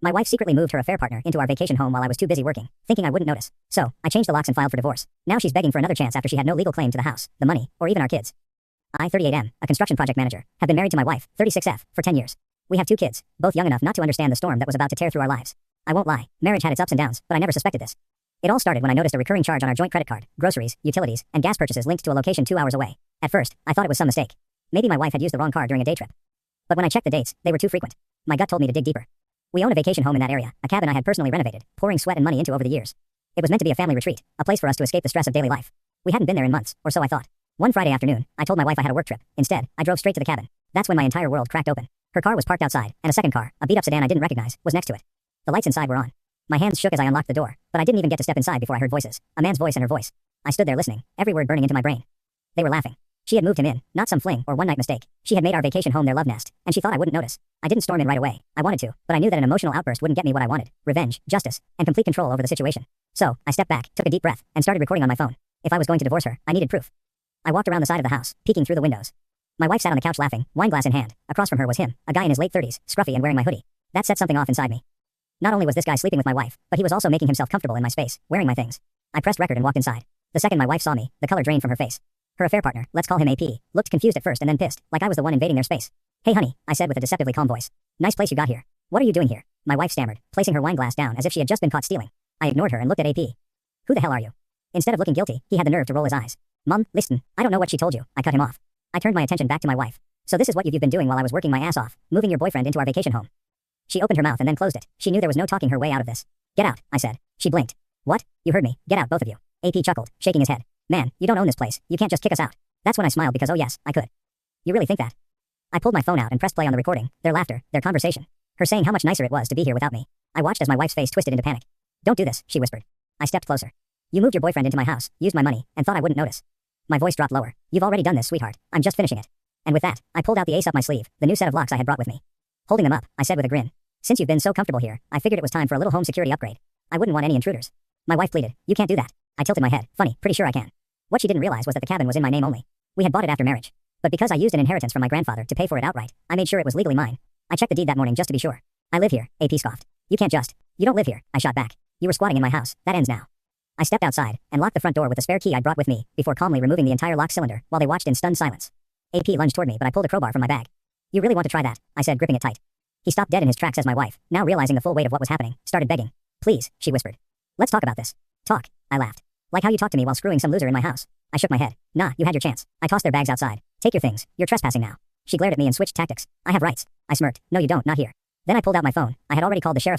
My wife secretly moved her affair partner into our vacation home while I was too busy working, thinking I wouldn't notice. So, I changed the locks and filed for divorce. Now she's begging for another chance after she had no legal claim to the house, the money, or even our kids. I, 38M, a construction project manager, have been married to my wife, 36F, for 10 years. We have 2 kids, both young enough not to understand the storm that was about to tear through our lives. I won't lie, marriage had its ups and downs, but I never suspected this. It all started when I noticed a recurring charge on our joint credit card, groceries, utilities, and gas purchases linked to a location 2 hours away. At first, I thought it was some mistake. Maybe my wife had used the wrong card during a day trip. But when I checked the dates, they were too frequent. My gut told me to dig deeper. We own a vacation home in that area, a cabin I had personally renovated, pouring sweat and money into over the years. It was meant to be a family retreat, a place for us to escape the stress of daily life. We hadn't been there in months, or so I thought. One Friday afternoon, I told my wife I had a work trip. Instead, I drove straight to the cabin. That's when my entire world cracked open. Her car was parked outside, and a second car, a beat-up sedan I didn't recognize, was next to it. The lights inside were on. My hands shook as I unlocked the door, but I didn't even get to step inside before I heard voices, a man's voice and her voice. I stood there listening, every word burning into my brain. They were laughing. She had moved him in, not some fling or one-night mistake. She had made our vacation home their love nest, and she thought I wouldn't notice. I didn't storm in right away. I wanted to, but I knew that an emotional outburst wouldn't get me what I wanted: revenge, justice, and complete control over the situation. So, I stepped back, took a deep breath, and started recording on my phone. If I was going to divorce her, I needed proof. I walked around the side of the house, peeking through the windows. My wife sat on the couch laughing, wine glass in hand. Across from her was him, a guy in his late 30s, scruffy and wearing my hoodie. That set something off inside me. Not only was this guy sleeping with my wife, but he was also making himself comfortable in my space, wearing my things. I pressed record and walked inside. The second my wife saw me, the color drained from her face. Her affair partner, let's call him AP, looked confused at first and then pissed, like I was the one invading their space. "Hey honey," I said with a deceptively calm voice. "Nice place you got here. What are you doing here?" My wife stammered, placing her wine glass down as if she had just been caught stealing. I ignored her and looked at AP. "Who the hell are you?" Instead of looking guilty, he had the nerve to roll his eyes. "Mom, listen, I don't know what she told you." I cut him off. I turned my attention back to my wife. "So this is what you've been doing while I was working my ass off, moving your boyfriend into our vacation home." She opened her mouth and then closed it. She knew there was no talking her way out of this. "Get out," I said. She blinked. "What? You heard me. Get out, both of you." AP chuckled, shaking his head. "Man, you don't own this place. You can't just kick us out." That's when I smiled because, oh yes, I could. "You really think that?" I pulled my phone out and pressed play on the recording, their laughter, their conversation. Her saying how much nicer it was to be here without me. I watched as my wife's face twisted into panic. "Don't do this," she whispered. I stepped closer. "You moved your boyfriend into my house, used my money, and thought I wouldn't notice." My voice dropped lower. "You've already done this, sweetheart. I'm just finishing it." And with that, I pulled out the ace up my sleeve, the new set of locks I had brought with me. Holding them up, I said with a grin, "Since you've been so comfortable here, I figured it was time for a little home security upgrade. I wouldn't want any intruders." My wife pleaded, "You can't do that." I tilted my head. "Funny, pretty sure I can." What she didn't realize was that the cabin was in my name only. We had bought it after marriage. But because I used an inheritance from my grandfather to pay for it outright, I made sure it was legally mine. I checked the deed that morning just to be sure. "I live here," AP scoffed. "You can't just. You don't live here," I shot back. "You were squatting in my house. That ends now." I stepped outside and locked the front door with the spare key I'd brought with me before calmly removing the entire lock cylinder while they watched in stunned silence. AP lunged toward me, but I pulled a crowbar from my bag. "You really want to try that?" I said, gripping it tight. He stopped dead in his tracks as my wife, now realizing the full weight of what was happening, started begging. "Please," she whispered. "Let's talk about this." "Talk?" I laughed. "Like how you talked to me while screwing some loser in my house." I shook my head. "Nah, you had your chance." I tossed their bags outside. "Take your things. You're trespassing now." She glared at me and switched tactics. "I have rights." I smirked. "No you don't, not here." Then I pulled out my phone. I had already called the sheriff.